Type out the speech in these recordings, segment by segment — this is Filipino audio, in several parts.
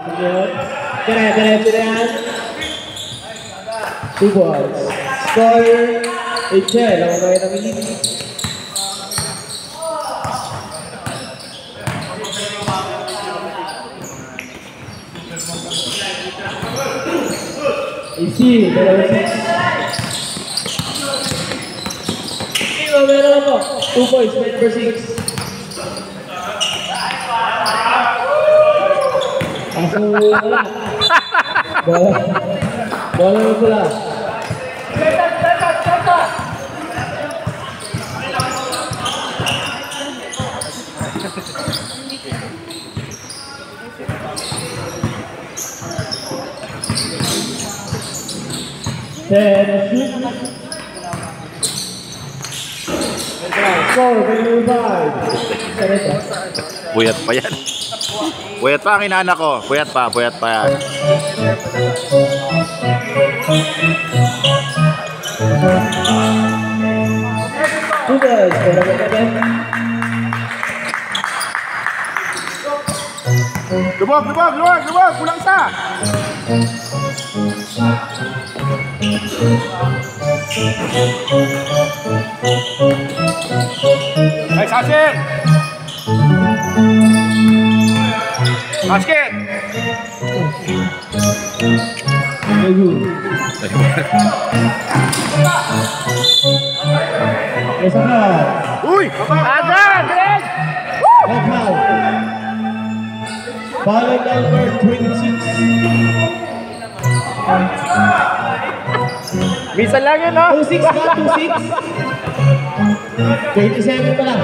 Diretso na yan. 2 balls. Score 8-10. Ako kayo ng elite. Easy. Meron 2 points. Number 6. Bola na pula. Puyat pa yan. Puyat pa ang inaanak ko. Puyat pa yan. Lubog! Pulang sa! Hey, Sasir! Basket! Uy! Adran! Ball number 26. Minsan lang yun, no? 2-6 ba? 2-6? 27 pa lang.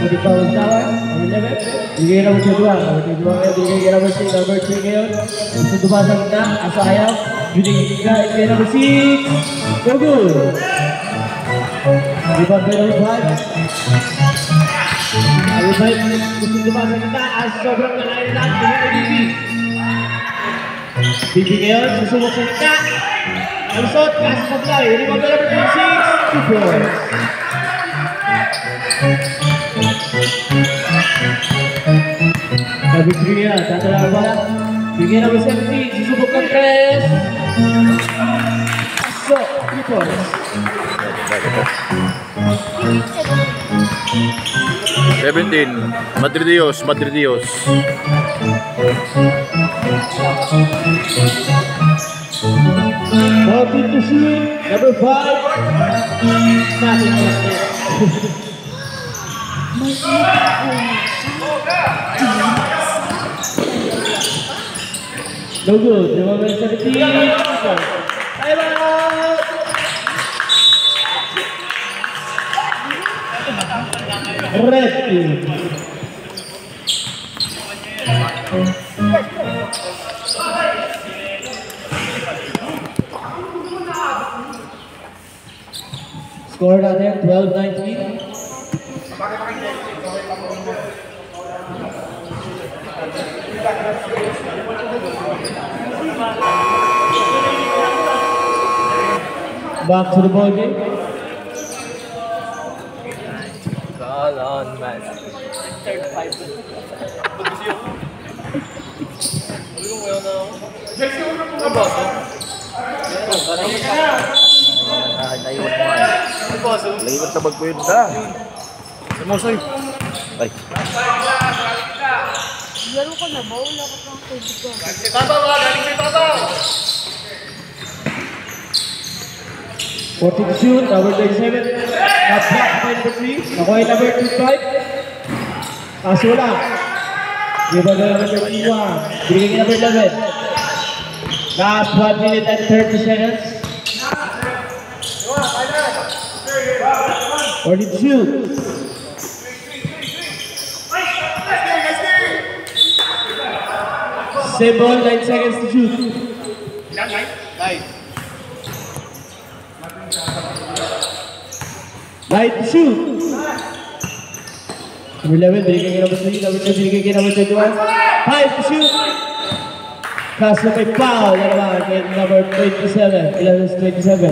Hindi pa ang tower. Ang 11. Bigay na mo siya duwa. Bigay na mo siya number 3 ngayon. Gusto dumasang na. Asa ayaw. Bigay na mo 6. Go good. Di ba ba ng 5? Ang 5. Gusto dumasang na. Asa sobrang nalayan lang. Bigay na Bibi. Bibi ngayon. Susubok sa kita. Ang shot. Kasi sa fly. Di ba ba number 26? 2 points. Sabi 3 yan, tatala ba? Bigyan namin 17, susubok ng 3. So, 3 points. 17, Madridios. 40 to shoot, number 5. Nothing no good. Number 17. Time out. Red team. Score natin 12-19. Back to the ball game. Call on, man. Third 5. Laingat na magpwenda. Samosoy. Ay. Laro ko na ba? Wala ka pang tubig ko. Galing si Tata! 40 to shoot, number 27. Na-block by number 3. Nakuha yung number 25. Kaso wala. Iba na number 31. Binigay yung number 11. Last 1 minute and 30 seconds. 40 to shoot. 7 ball, 9 seconds to shoot. 9 to shoot. Number 11, binigay kay number 3. Number 2, binigay kay number 21. 5 to shoot. Kaso may foul na naman kay number 27. 11 to 27.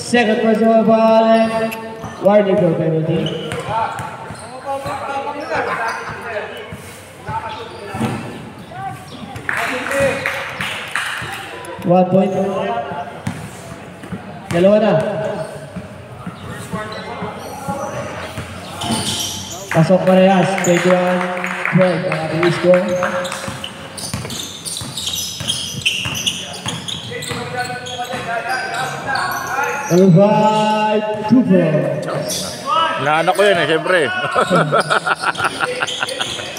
Second personal foul and warning for penalty. One point. Dalawa na. Pasok parehas. 21-12 ang ating score. Number 5, 2-4. Naanak ko yun eh, syempre.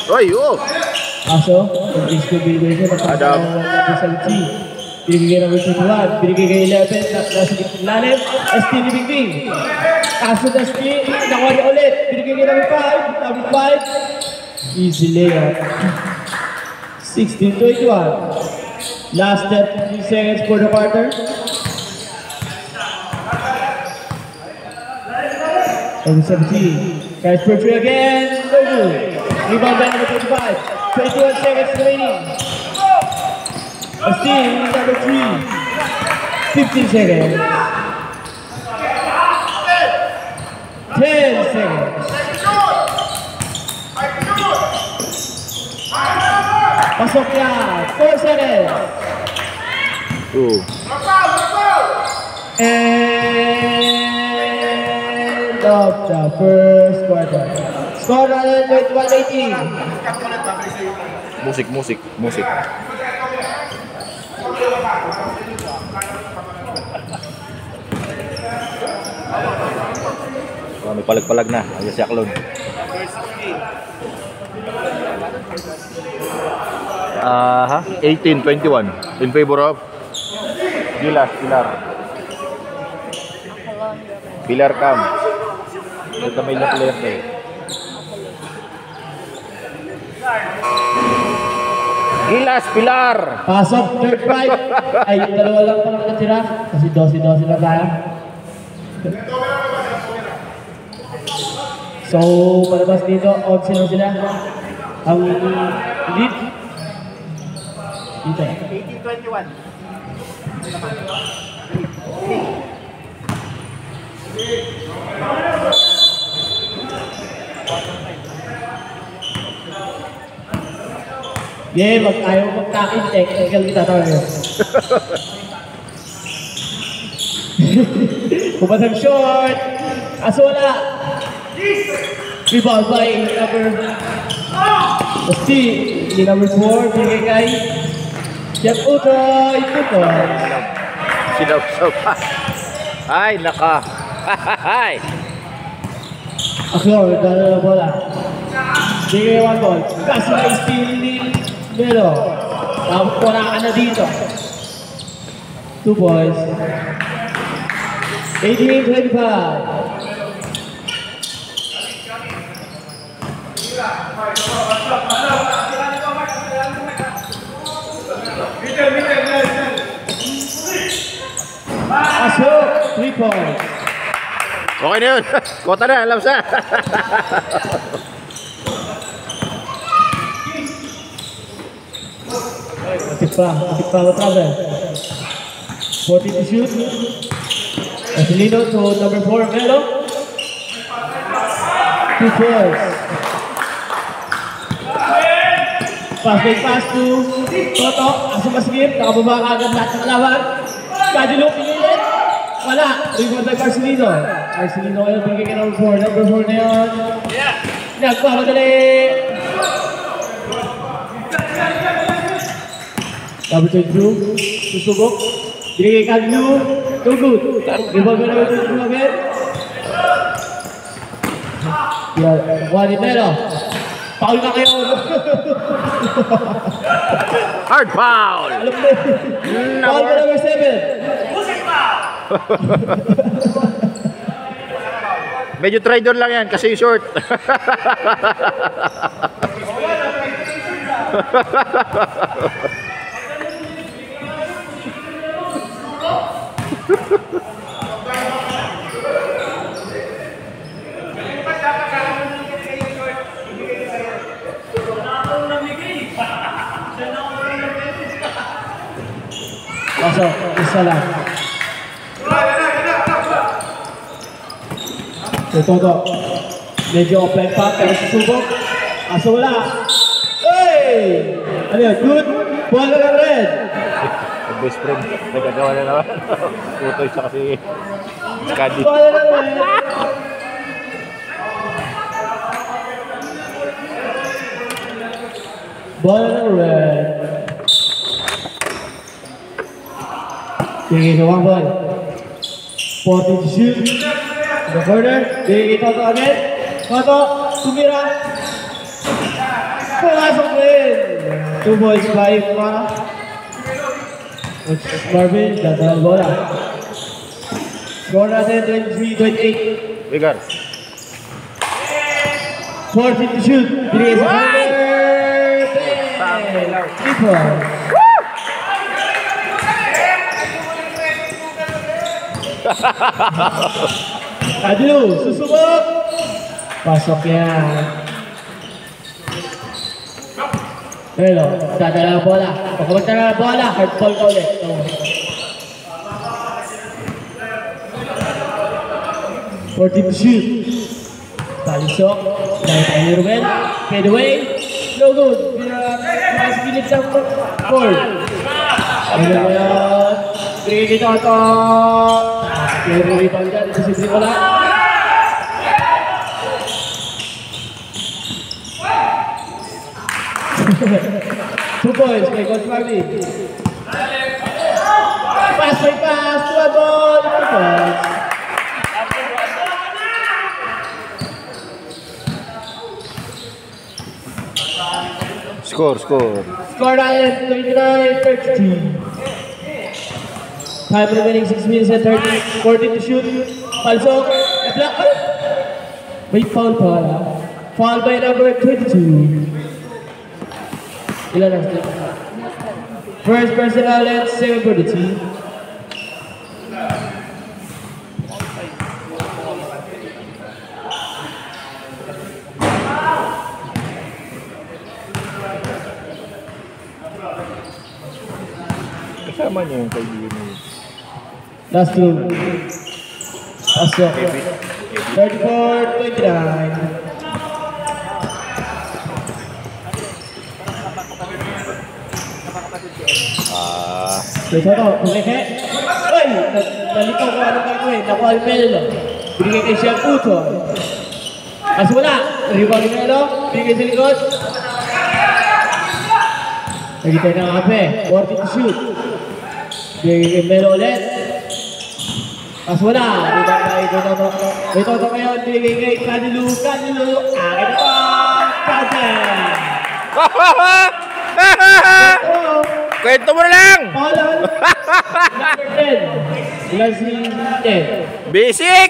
Oy, oh! Kaso, ang disco binigay siya Adam. ng sa G. Binigay number 21, binigay kay 11, nasa lalim, ST ni Bingbing. Kaso na ST, nakuha niya ulit, binigay kay number 5, easy layup. 16-21. Last 30 seconds for the quarter. Number 17, guys, Pertry again, no good. Rebound by number 25, 21 seconds remaining. Steal, number 3, 15 seconds. 10 seconds. Pasok niya, 4 seconds. Ooh. End of the first quarter. Score natin 21-18. Musik. Oh, may palag-palag na. Ayos si Aklon. Aha, 18-21 in favor of Pilar Cam. Ito may na player tayo. Pilar. Pasok, third fight. Ay, dalawa lang pa lang natira. Kasi 12-12 na tayo. So, palabas dito, 11 lang sila. Ang lead. Dito. 18-21. Game, ayaw magtakin, technical kita tayo. Pumasang short. Asola. Rebound by number Steve. Number 4, bigay kay Jeff Utoy. Sinaw pa. Ay, naka. Ay. Aklor, dala na bola. Bigay 1 ball. Kaso na steal ni Melo. Wala ka na dito. 2 boys. 18-25. Asok, 3 points. Okay na yun. Kota na, alam sa. Masik pa travel. 40 to shoot. Angelino to number 4, Melo. 2 points. Pass to Toto. Asa masigip. Nakababa ka agad lahat ng laban. Kadilo, pinilit. Wala. Rebound by Marcelino. Marcelino ngayon, bigay ka number 4. Number 4 na yun. Nagpapadali. Number 2, Drew. Susubok. Binigay ka Drew. No good. Rebound by number 2, Drew again. Nakuha ni Melo. Foul na kayo. Hard foul. Alam mo. Foul by number 7. Medyo traitor lang yan kasi short. Pasok, isa lang. Toto. Medyo open pa, pero susubok. Kaso wala. Hey! Ano yun? Good. Bola ng red. Ang best friend. Nagagawa na naman. Tutoy siya kasi Scadi. Bola ng red. Bola ng red. Sige, so one ball. 40 to shoot. In the corner. Sige, Toto again. Toto, tumira. Pumasok din. 2 balls, 5 para. Marvin, dadaan bola. Score natin 23-28. Vigar. 40 to shoot. Binigay sa corner. 3 points. Adilu, susubok. Pasok yan. Pero, dadala ang bola. Pag magdala ang bola, hard ball ka ulit. For team shoot. Talisok. Dahil tayo ni Ruben. Fade away. No good. Pinasipilit sa board. Ano na yan? Bigay kita ito. Pero rebound dyan. Isisip ko lang. Two points kay Coach Marvin. Pass by pass. 2 ball. 2 points. Score. Score natin 39-13. Time remaining 6 minutes and 40 to shoot. Palsok. May foul pa wala. Foul by number 22. Ilan ang step? First personal and 7 for the team. Kasama niyo yung kaibigan niyo. Last two. Pasok. 34-29. So ito, kumeke. Uy! Nalitaw ko anong gagawin. Nakuha yung Melo. Binigay kay Chef Uto. Mas wala. Rebound ni Melo. Binigay sa likod. Nagitay ng kape. 40 to shoot. Binigay kay Melo ulit. Mas wala. Ito ngayon. Binigay kay Kanilu. Akin na to. Kajan! Kwento mo na lang! Paulan! Number 10. Ilan si 10? Basic!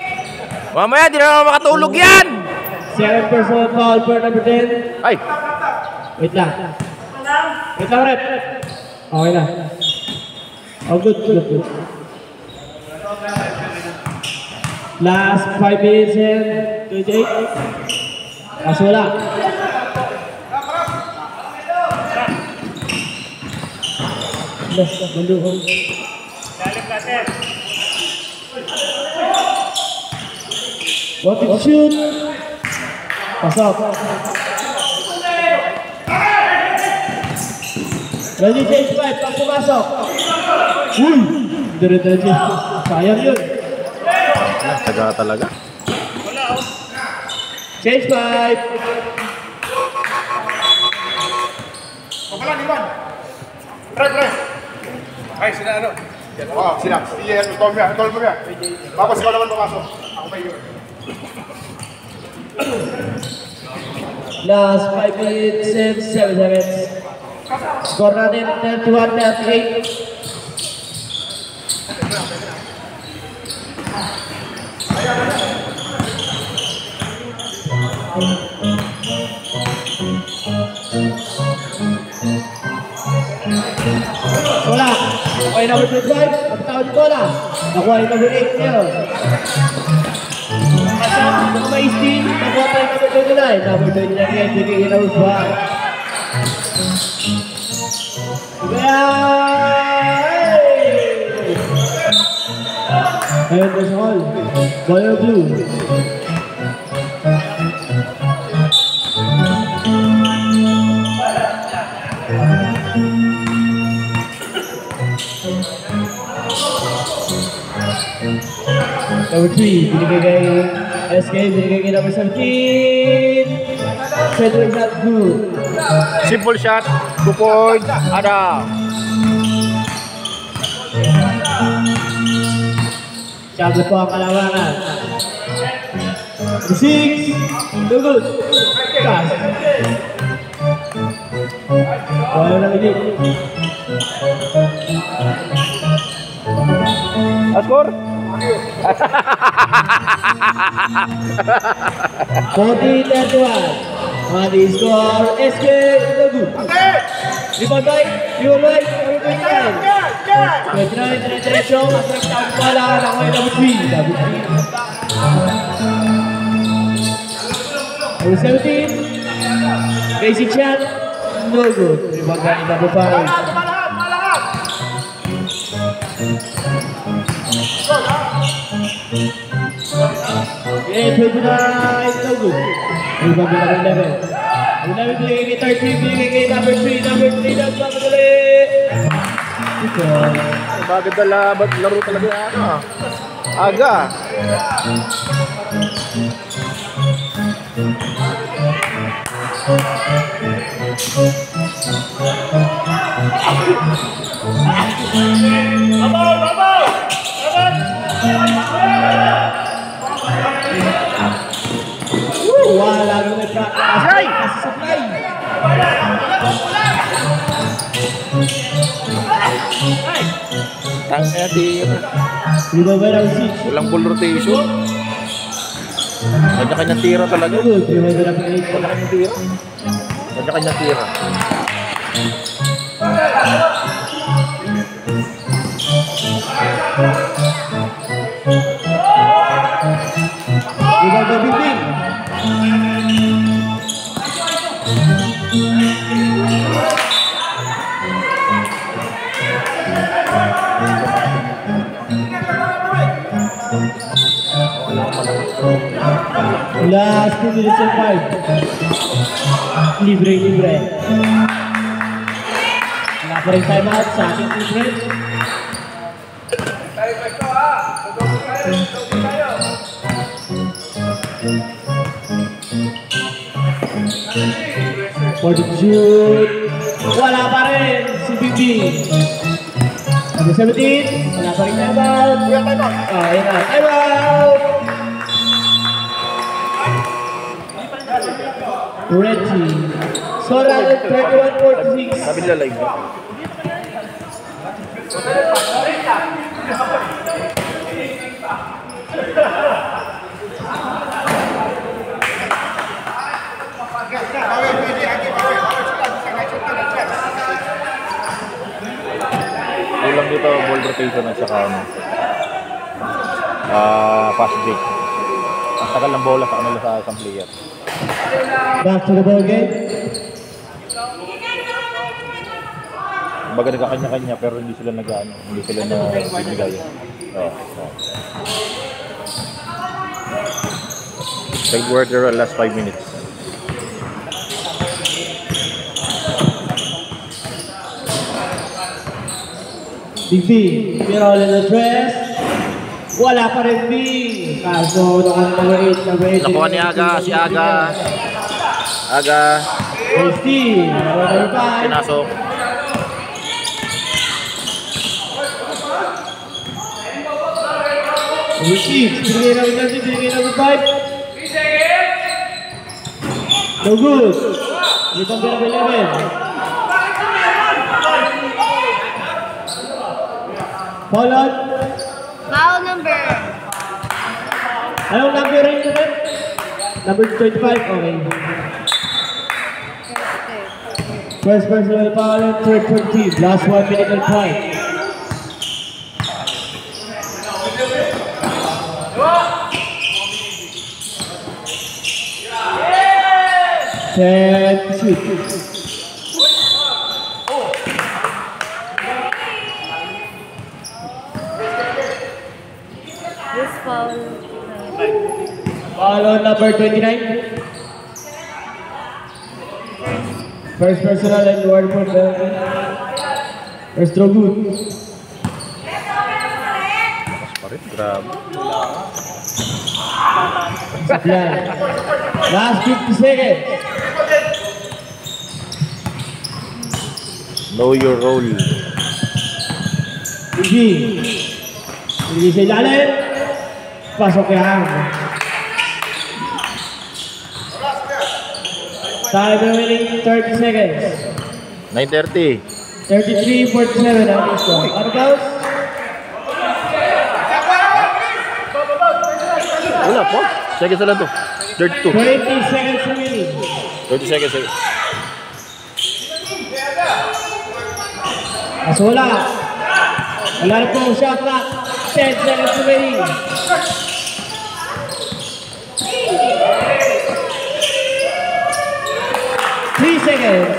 Mamaya, di na naman makatulog yan! 7 personal foul per number 10. Ay! Wait lang. Rep. Okay na. Oh, good. Last 5 minutes and 28. Kaso wala. Maluhong. What to shoot? Pasok. Ready, change 5. Pag pumasok. Uy! Dire-diretso. Sayang yun. Taga talaga. Change 5. Papalan, Iwan. Pre. Ay, sila ano? Oo, sila. Tol mo yan. Tapos ikaw naman pumasok. Ako pa yun. Last 5 minutes and 7 seconds. Score natin 31-38. Wala. Nakuha yung number 25. Pagkatawad ko na. Nakuha yung number 8 ngayon. Naka may steam. Nakuha pa yung number 29. Number 29 ngayon. Bigay yung number 5. Ayun, there's a hall. Boy or blue. Number 3, binigay kay SK, binigay kay number 17. Cedric not good. Simple shot. 2 points. Ada. Siyempre po ang kalawangan. 6, no good. Pass. Wala lang ulit. Score? 40-31. Madi score SK, no good. Rebound by Yulay, number 29. 29, dire-diretso, masarap na ang pala ng may number 3. Number 17, basic shot, no good. Rebound by number 5. Yeah, 29, no good. Rebound by number 11. Number 11, binigay kay 13, binigay kay number 3, nagpapadali. Bagad na laro talaga yan. Aga. Wala nang may practice kasi supply. Tangnya di Rebound by number 6. walang ball rotation. Kanya-kanya tira talaga. Good, rebound by number 8. Kanya-kanya tira. Kanya-kanya tira. Rebound by Bimbing. Last 2 minutes and 5. Libre. Wala pa rin time out sa ating libre. For the shoot. Wala pa rin si Bibi. Number 17. Wala pa rin time out. Ayan na, time out. Reggie. Sora 31-46. Sabi nila live. Kulang dito ball rotation at saka fast break. Ang tagal ng bola sa kanila sa isang player. Back to the ball game. Baga nagkakanya-kanya pero hindi sila hindi sila nagbibigay. Third quarter, last 5 minutes. Big B, Pirol in the dress. Wala pa rin B. Kaso, number 8. Nakuha ni Aga, si Aga. Steve, number 5. Pinasok. Number 6, binigay number 5. No good. Rebound by number 11. Foul out. Foul number. Anong number rin naman? Number 25, okay. First personal foul and third for team. Last 1 minute and 5. Set, shoot. This foul. Foul on number 29. First personal and word for penalty. First throw good. Grabe. Sablay. Last 50 seconds. Know your role. Hindi. Hindi sa ilalim. Pasok yan. Time remaining 30 seconds. 9:30. 33-47 ang score. Ano guys? Wala po. Seconds na lang to. 32. 20 seconds remaining. 30 seconds. Mas wala. Wala na po shot clock. 10 seconds remaining. Three seconds.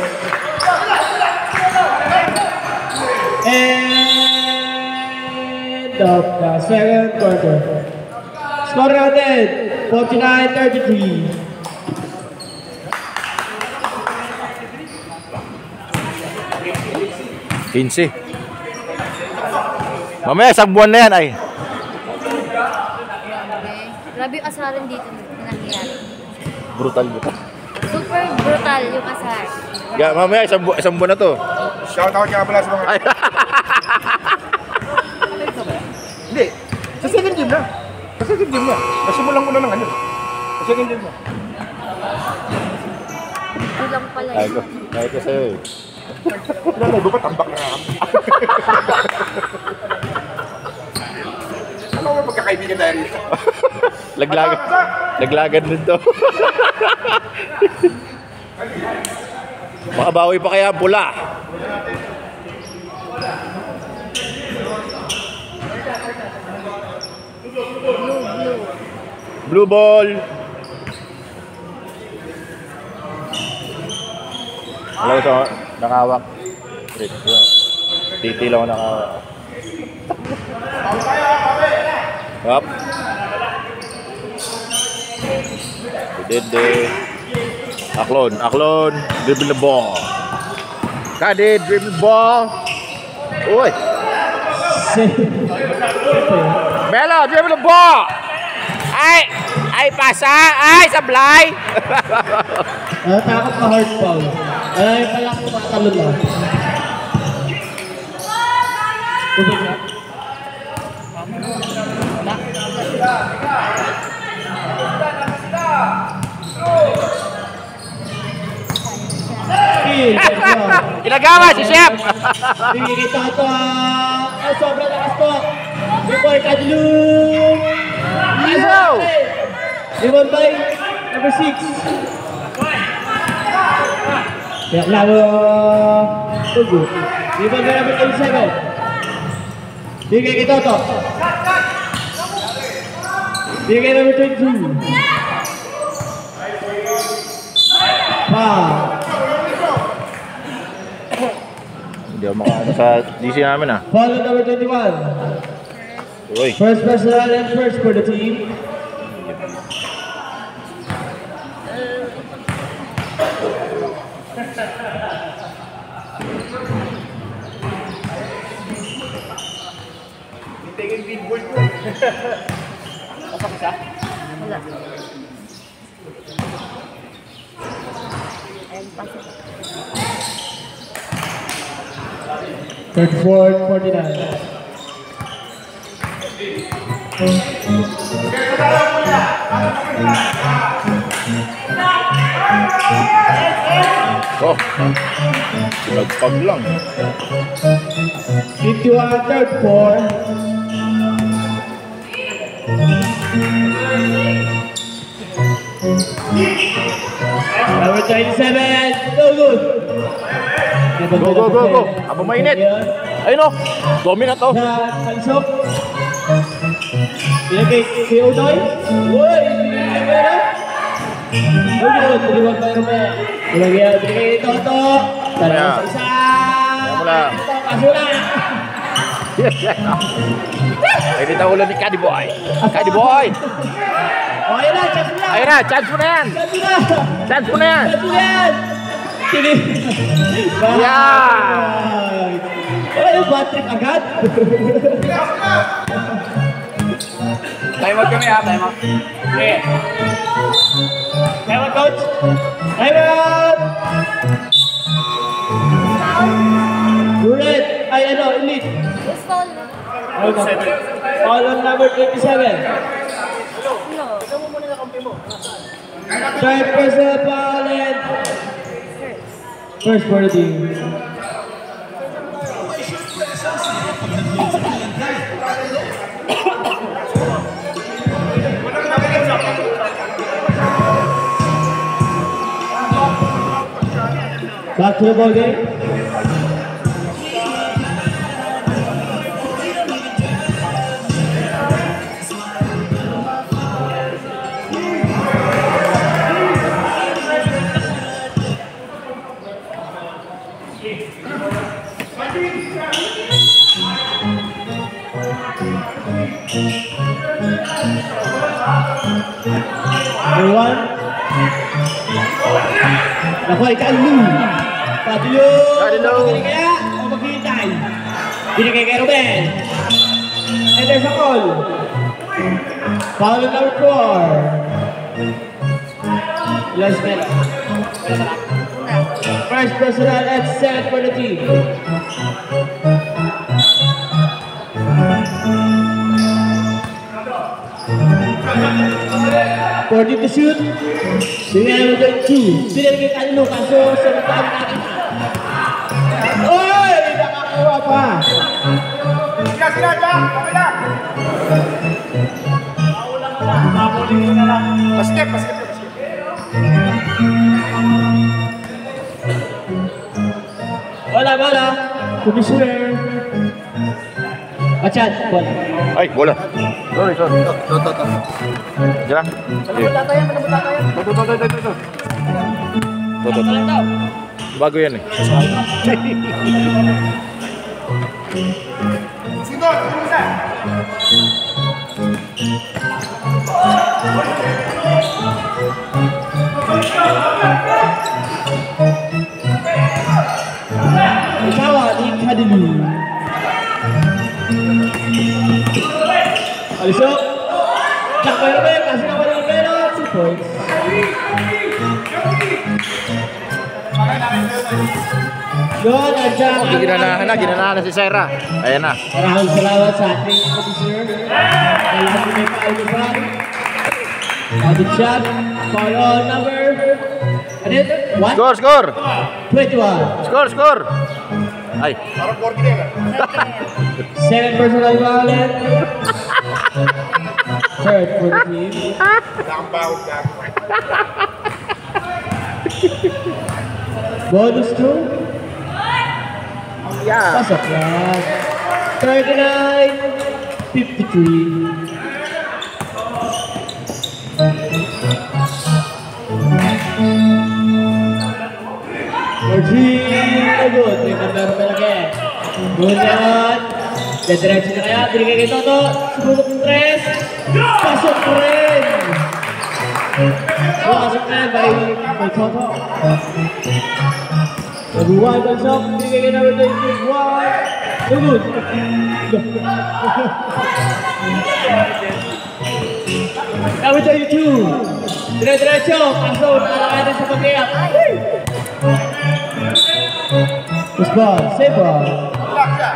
End of the second quarter. Score natin, 49-33. 15. Mamaya, isang buwan na yan ay. Grabe yung asaran dito na nangyayari. Brutal. Super brutal yung asar. Mamaya, isang buwan na to. Shout out nga pala sa mga... Ay. Hindi. Sa second game na. Sa second game na. Nasimulan ko na ng ano. Sa second game na. Ito lang pala yun. Kahit ko sa'yo eh. Wala na, doon pa tambak na kami. Ano ba pagkakaibigan tayo rito? Laglagan din to. Makabawi pa kaya ang pula. Blue ball. Wala ko sa nakawak. Titi lang ako nakawak. Up. Dede. Aklon. Dribble the ball. Kade, dribble the ball. Uy. Melo, dribble the ball. Ay, pasa. Ay, sablay. Takot na hard foul. Ay, pala ko matalon lang. Tubig na. Inagawa si Chef. Kita ito sobrang lakas to. Before Kadlung. Lisaw. Limon by number 6. Kaya lalo tugo. Limon by number 87. Bigay kita to. Bigay number 22. Hindi ako makaano sa DC namin ah. Foul number 21. Uy. First personal and first for the team. Wala. Ayun, pasok. 34-49. Oh. Nagpag lang. 51-34. Number 27, no good. Go. Abo mainit. Ayun o. Dominant o. Sa Kansok. Pinagay si Udoy. Uy! Huwag tuliwag tayo naman. Pinagay ito. Talagang isa. Kaya mo lang. Kaso na. Ay, dito ulan ni Caddy Boy. Caddy Boy. O, ayun na, chance mo na. Ayun na, chance mo na yan. Chance mo na yan. Yeah! Ay, bad trip agad. Time out kami ha, time out. Okay. Time out, coach. Time out! Red, ay ano, elite. Who's foul? Foul on number 27. No. Third personal foul and first for the team. Back to the ball game. Number 1. Nakuha kay Lu. Padilo. Magaling kaya o maghihintay? Binigay kay Ruben. And there's a call. Foul on number 4. Last minute. First personal and set for the team. 40 to shoot. Sinigyan naman doon 2. Sinigyan kay Lu. Kaso sa nagtaan natin. Oy! Nakakawa pa. Sila, Jack! Okay na! Basket. Bola. Commissioner. Machan, bola. Ay, bola. Sorry. Diyan. Toto. Bago yan eh. Sino? Isa! Ikawa ni Kadilu. Alisok. Jack Perbe, kasi naman yung pero 2 points. Yun, nandiyan. Ginanahan na si Sarah. Ayan na. Maraming salamat sa ating commissioner. Kailangan ko may paano ba? Audit shot. Follow number. Ano yun? What? Score. 21. Score. Ay. Parang 40 na yan. 7 personal violent. Third for the team. Nakambawag ka. Bonus 2. Yeah. Pasok lang. 39-53. Good. Remember pa lagi. Good yan. Dediretso na kaya. Binigay kay Toto. Sububok ng 3. Pasok rin. Pasok na by Toto. Nag-1 pasok. Binigay kay number 21. Good. Number 22. Dire-diretso. Pasok. Nakalakay sa pag-iyak. Push ball, save ball. Lock siya.